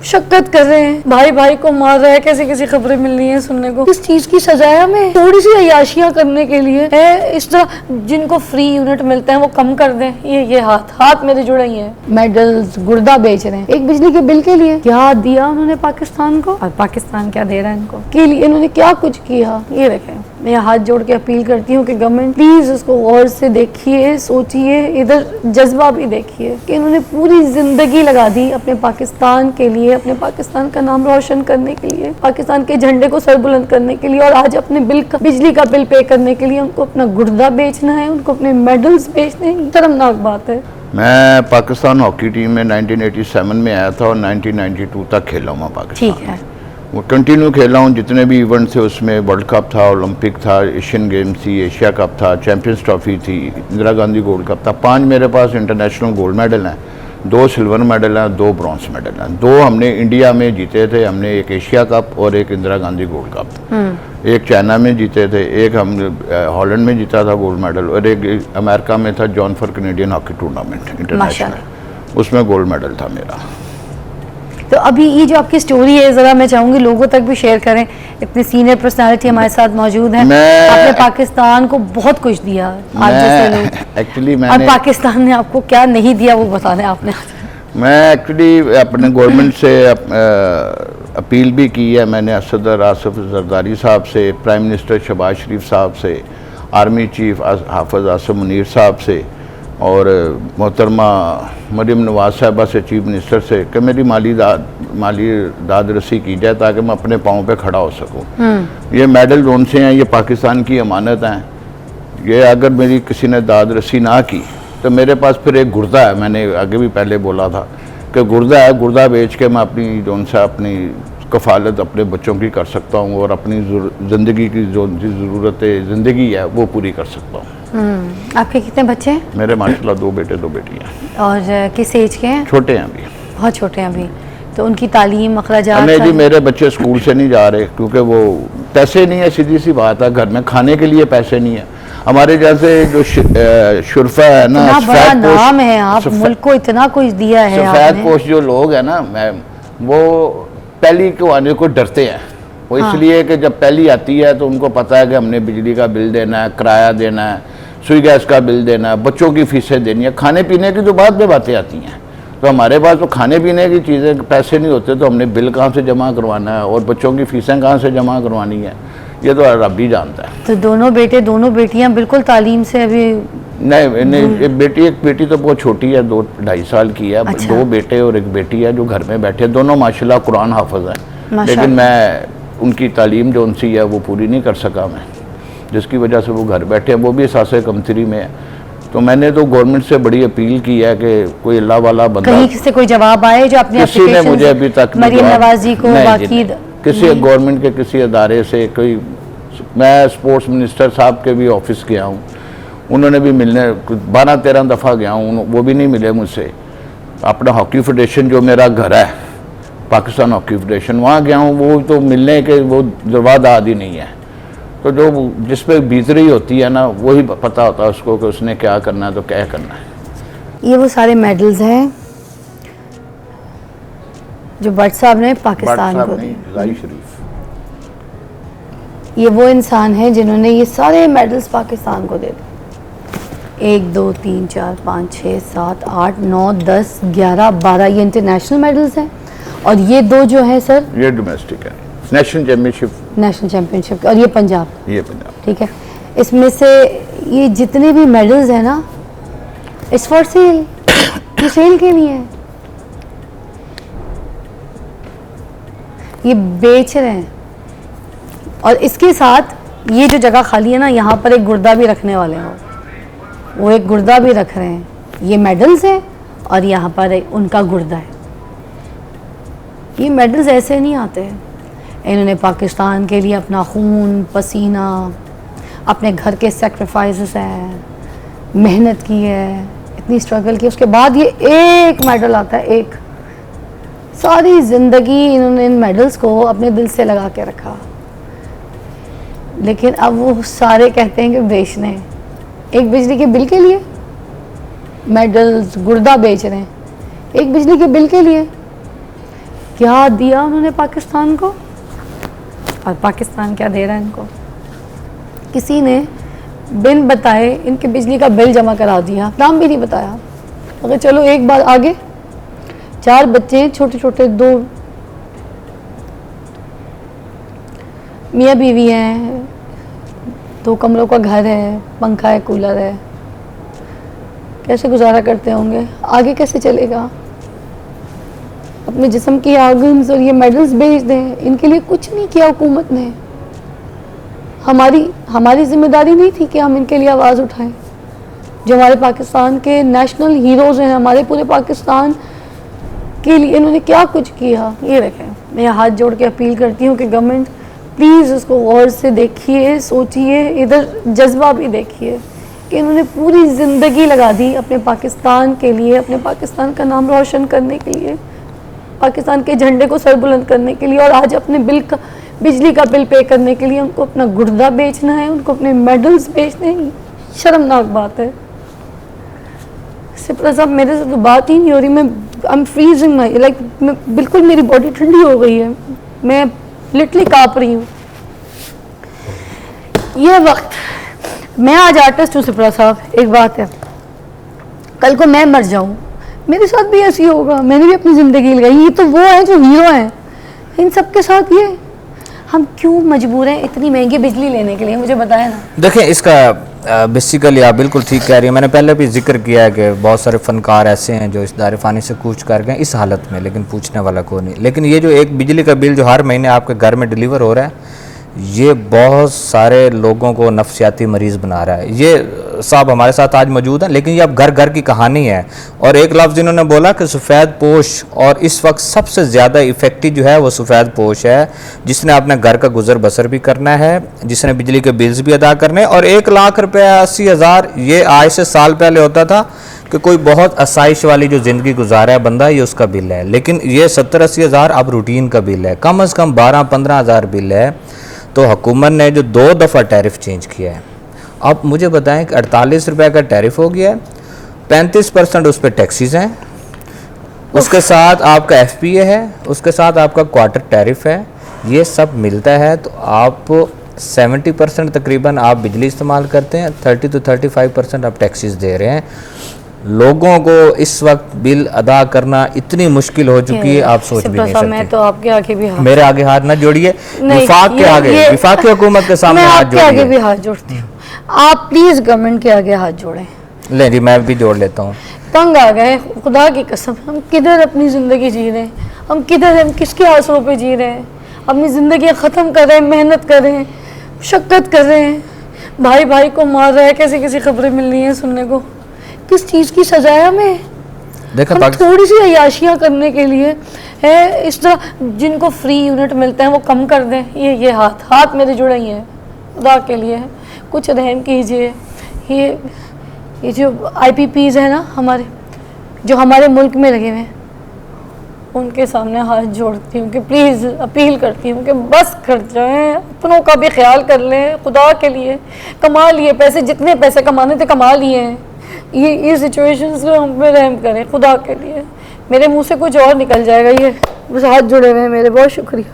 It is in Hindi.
शक्कत कर रहे हैं, भाई भाई को मार रहा है, कैसी कैसी खबरें मिल रही हैं सुनने को। किस चीज की सजा है हमें? थोड़ी सी अय्याशियां करने के लिए है। इस तरह जिनको फ्री यूनिट मिलते हैं वो कम कर दें। ये हाथ मेरे जुड़े ही हैं। मेडल्स, गुर्दा बेच रहे हैं एक बिजली के बिल के लिए। क्या दिया उन्होंने पाकिस्तान को और पाकिस्तान क्या दे रहा है इनको के लिए? इन्होंने क्या कुछ किया? ये देखें, मैं हाथ जोड़ के अपील करती हूँ कि गवर्नमेंट प्लीज उसको गौर से देखिए, सोचिए, इधर जज्बा भी देखिए कि इन्होंने पूरी जिंदगी लगा दी अपने पाकिस्तान के लिए, अपने पाकिस्तान का नाम रोशन करने के लिए, पाकिस्तान के झंडे को सरबुलंद करने के लिए, और आज अपने बिजली का बिल पे करने के लिए उनको अपना गुर्दा बेचना है, उनको अपने मेडल्स बेचने हैं। शर्मनाक बात है। मैं पाकिस्तान हॉकी टीम में 1987 में आया था और 1992 तक खेला हूँ पाकिस्तान। ठीक है। वो कंटिन्यू खेला हूँ, जितने भी इवेंट थे उसमें वर्ल्ड कप था, ओलंपिक था, एशियन गेम्स थी, एशिया कप था, चैंपियंस ट्रॉफी थी, इंदिरा गांधी गोल्ड कप था। 5 मेरे पास इंटरनेशनल गोल्ड मेडल हैं, 2 सिल्वर मेडल हैं, 2 ब्रॉन्ज मेडल हैं। 2 हमने इंडिया में जीते थे, हमने एक एशिया कप और एक इंदिरा गांधी गोल्ड कप। एक चाइना में जीते थे, एक हम हॉलैंड में जीता था गोल्ड मेडल, और एक अमेरिका में था John for Canadian hockey tournament international, उसमें गोल्ड मेडल था मेरा। तो अभी ये जो आपकी स्टोरी है ज़रा मैं चाहूँगी लोगों तक भी शेयर करें। इतनी सीनियर पर्सनालिटी हमारे साथ मौजूद है। आपने पाकिस्तान को बहुत कुछ दिया आज जैसे लोग, एक्चुअली और पाकिस्तान ने आपको क्या नहीं दिया वो बता दें आपने। मैं एक्चुअली अपने गवर्नमेंट से अपील भी की है। मैंने सदर आसिफ जरदारी साहब से, प्राइम मिनिस्टर शहबाज शरीफ साहब से, आर्मी चीफ हाफिज आसिम मुनीर साहब से, और मोहतरमा मरीम नवाज साहबा से, चीफ मिनिस्टर से, कि मेरी माली दाद रसी की जाए ताकि मैं अपने पाँव पे खड़ा हो सकूं। ये मेडल जोन से हैं, ये पाकिस्तान की अमानत हैं। ये अगर मेरी किसी ने दाद रसी ना की तो मेरे पास फिर एक गुर्दा है। मैंने आगे भी पहले बोला था कि गुर्दा है, गुर्दा बेच के मैं अपनी जोन से अपनी कफ़ालत अपने बच्चों की कर सकता हूँ और अपनी ज़िंदगी की जो ज़रूरत ज़िंदगी है वो पूरी कर सकता हूँ। आपके कितने बच्चे हैं? मेरे माशाल्लाह 2 बेटे 2 बेटियाँ। और किस एज के हैं? छोटे हैं अभी, बहुत छोटे हैं अभी। तो उनकी तालीम, अखराजात? नहीं जी, मेरे बच्चे स्कूल से नहीं जा रहे क्योंकि वो पैसे नहीं है, सीधी सी बात है। घर में खाने के लिए पैसे नहीं है। हमारे जैसे जो शुरफा है ना, बड़ा नाम है, आप मुल्क को इतना कुछ दिया है। सफेद पोश जो लोग हैं ना, वो पहली को आने को डरते हैं। वो इसलिए कि जब पहली आती है तो उनको पता है कि हमने बिजली का बिल देना है, किराया देना है, सुई गैस का बिल देना है, बच्चों की फीसें देनी है। खाने पीने की तो बाद में बातें आती हैं। तो हमारे पास तो खाने पीने की चीज़ें, पैसे नहीं होते तो हमने बिल कहाँ से जमा करवाना है और बच्चों की फीसें कहाँ से जमा करवानी है, ये तो रब ही जानता है। तो दोनों बेटे, दोनों बेटियां बिल्कुल तालीम से अभी नहीं, एक बेटी तो बहुत छोटी है, 2-2.5 साल की है। अच्छा। 2 बेटे और 1 बेटी है जो घर में बैठे, दोनों माशाल्लाह कुरान हाफिज हैं। लेकिन मैं उनकी तालीम जो उनसी है वो पूरी नहीं कर सका मैं, जिसकी वजह से वो घर बैठे हैं, वो भी एहसास कमतरी में है। तो मैंने तो गवर्नमेंट से बड़ी अपील की है कि कोई अल्लाह वाला बंदा, कहीं से कोई जवाब आए जो अपने किसी ने मुझे अभी तक मरीम नवाज जी को बाकी किसी गवर्नमेंट के किसी अदारे से कोई, मैं स्पोर्ट्स मिनिस्टर साहब के भी ऑफिस गया हूँ, उन्होंने भी मिलने 12-13 दफ़ा गया हूँ, वो भी नहीं मिले मुझसे। अपना हॉकी फेडरेशन जो मेरा घर है, पाकिस्तान हॉकी फेडरेशन, वहाँ गया हूँ, वो तो मिलने के वो जवाब ही नहीं है। तो जो जिस पे बीत रही होती है ना, वही पता होता है उसको कि उसने क्या करना है तो क्या करना है। ये वो सारे मेडल्स हैं जो भट्ट साहब ने पाकिस्तान को दिए। ज़ाहिर शरीफ, ये वो इंसान है जिन्होंने ये सारे मेडल्स पाकिस्तान को दे दिए। 1 2 3 4 5 6 7 8 9 10 11 12 ये इंटरनेशनल मेडल्स हैं, और ये 2 जो है सर ये डोमेस्टिक है, नेशनल चैंपियनशिप, और ये पंजाब, ठीक है। इसमें से ये जितने भी मेडल्स हैं ना, इट्स फॉर सेल, ये सेल के लिए है, ये बेच रहे हैं। और इसके साथ ये जो जगह खाली है ना, यहाँ पर एक गुर्दा भी रखने वाले हैं, वो एक गुर्दा भी रख रहे हैं। ये मेडल्स हैं और यहाँ पर उनका गुर्दा है। ये मेडल्स ऐसे नहीं आते हैं। इन्होंने पाकिस्तान के लिए अपना खून पसीना, अपने घर के सेक्रीफाइसेस हैं, मेहनत की है, इतनी स्ट्रगल की, उसके बाद ये एक मेडल आता है। एक सारी ज़िंदगी इन्होंने इन मेडल्स को अपने दिल से लगा के रखा, लेकिन अब वो सारे कहते हैं कि बेचने हैं। एक बिजली के बिल के लिए मेडल्स, गुर्दा बेच रहे हैं, एक बिजली के बिल के लिए। क्या दिया उन्होंने पाकिस्तान को और पाकिस्तान क्या दे रहा है इनको। किसी ने बिन बताए इनके बिजली का बिल जमा करा दिया, नाम भी नहीं बताया। अगर चलो एक बार आगे, 4 बच्चे हैं छोटे छोटे, 2 मियाँ बीवी हैं, 2 कमरों का घर है, पंखा है, कूलर है, कैसे गुजारा करते होंगे, आगे कैसे चलेगा। अपने जिस्म की आर्गन्स और ये मेडल्स बेच दें, इनके लिए कुछ नहीं किया हुकूमत ने। हमारी जिम्मेदारी नहीं थी कि हम इनके लिए आवाज़ उठाएं। जो हमारे पाकिस्तान के नेशनल हीरोज़ हैं, हमारे पूरे पाकिस्तान के लिए इन्होंने क्या कुछ किया। ये देखें, मैं हाथ जोड़ के अपील करती हूँ कि गवर्नमेंट प्लीज़ इसको गौर से देखिए, सोचिए, इधर जज्बा भी देखिए कि इन्होंने पूरी ज़िंदगी लगा दी अपने पाकिस्तान के लिए, अपने पाकिस्तान का नाम रोशन करने के लिए, पाकिस्तान के झंडे को सरबुलंद करने के लिए, और आज अपने बिजली का बिल पे करने के लिए उनको अपना गुर्दा बेचना है, उनको अपने मेडल्स बेचने हैं। शर्मनाक बात है। सिप्रा साहब, मेरे से तो बात ही नहीं हो रही। मैं आई एम फ्रीजिंग माई बिल्कुल मेरी बॉडी ठंडी हो गई है, मैं लिटरली काँप रही हूँ। ये वक्त, मैं आज आर्टिस्ट हूँ सिप्रा साहब, एक बात है, कल को मैं मर जाऊँ मेरे साथ भी ऐसी होगा। मैंने भी अपनी ज़िंदगी लगाई। ये तो वो है जो हीरो हैं, इन सब के साथ ये हम क्यों मजबूर हैं इतनी महंगी बिजली लेने के लिए, मुझे बताया ना। देखें, इसका बेसिकली आप बिल्कुल ठीक कह रही हैं। मैंने पहले भी जिक्र किया है कि बहुत सारे फ़नकार ऐसे हैं जो इस दायरे फ़ानी से कूच कर गए इस हालत में, लेकिन पूछने वाला कोई नहीं। लेकिन ये जो एक बिजली का बिल जो हर महीने आपके घर में डिलीवर हो रहा है, ये बहुत सारे लोगों को नफ्सियाती मरीज़ बना रहा है। ये साहब हमारे साथ आज मौजूद हैं, लेकिन ये अब घर घर की कहानी है। और एक लफ्ज़ इन्होंने बोला कि सफ़ेद पोश, और इस वक्त सबसे ज़्यादा इफ़ेक्टिव जो है वो सफ़ेद पोश है, जिसने अपने घर का गुजर बसर भी करना है, जिसने बिजली के बिल्स भी अदा करने। और 1 लाख रुपया 80,000 ये आज से साल पहले होता था कि कोई बहुत आसाइश वाली जो ज़िंदगी गुजारा है बंदा, ये उसका बिल है। लेकिन ये 70-80 हज़ार अब रूटीन का बिल है, कम अज़ कम 12-15 हज़ार बिल है। तो हुकूमत ने जो 2 दफ़ा टैरिफ चेंज किया है, अब मुझे बताएं कि 48 रुपये का टैरिफ हो गया है, 35% उस पर टैक्सीज हैं, उसके साथ आपका FPA है, उसके साथ आपका क्वार्टर टैरिफ है, ये सब मिलता है। तो आप 70% तकरीबन आप बिजली इस्तेमाल करते हैं, 30 to 35% आप टैक्सीज दे रहे हैं। लोगों को इस वक्त बिल अदा करना इतनी मुश्किल हो चुकी है, आप सोच भी नहीं सकते। मैं तो आपके आगे भी हाथ, मेरे आगे हाथ ना जोड़िए, विफाक के आगे, विफाकी हुकूमत के सामने हाथ जोड़िए। मैं आपके आगे भी हाथ जोड़ती हूँ, आप प्लीज गवर्नमेंट के आगे हाथ जोड़ें। ले जी, मैं भी जोड़ लेता हूँ। तंग आ गए, खुदा की कसम, हम किधर अपनी ज़िंदगी जी रहे हैं, हम किधर, हम किसके आंसुओं पे जी रहे हैं, अपनी ज़िंदगी ख़त्म कर रहे हैं, मेहनत कर रहे हैं, मुशक्क़त कर रहे हैं, भाई भाई को मार रहा है, कैसी कैसी खबरें मिल रही हैं सुनने को। किस चीज़ की सजा है हमें? हम थोड़ी सी अय्याशियाँ करने के लिए है, इस तरह जिनको फ्री यूनिट मिलते हैं वो कम कर दें। ये हाथ मेरे जुड़े ही हैं, खुदा के लिए कुछ रहम कीजिए। ये जो IPPs है ना हमारे, जो हमारे मुल्क में लगे हुए हैं, उनके सामने हाथ जोड़ती हूँ कि प्लीज़ अपील करती हूँ कि बस कर जाएं, अपनों का भी ख्याल कर लें, खुदा के लिए। कमा लिए पैसे, जितने पैसे कमाने थे कमा लिए हैं, ये सिचुएशंस को हम पे रहम करें खुदा के लिए। मेरे मुंह से कुछ और निकल जाएगा, ये बस हाथ जुड़े हुए हैं मेरे। बहुत शुक्रिया।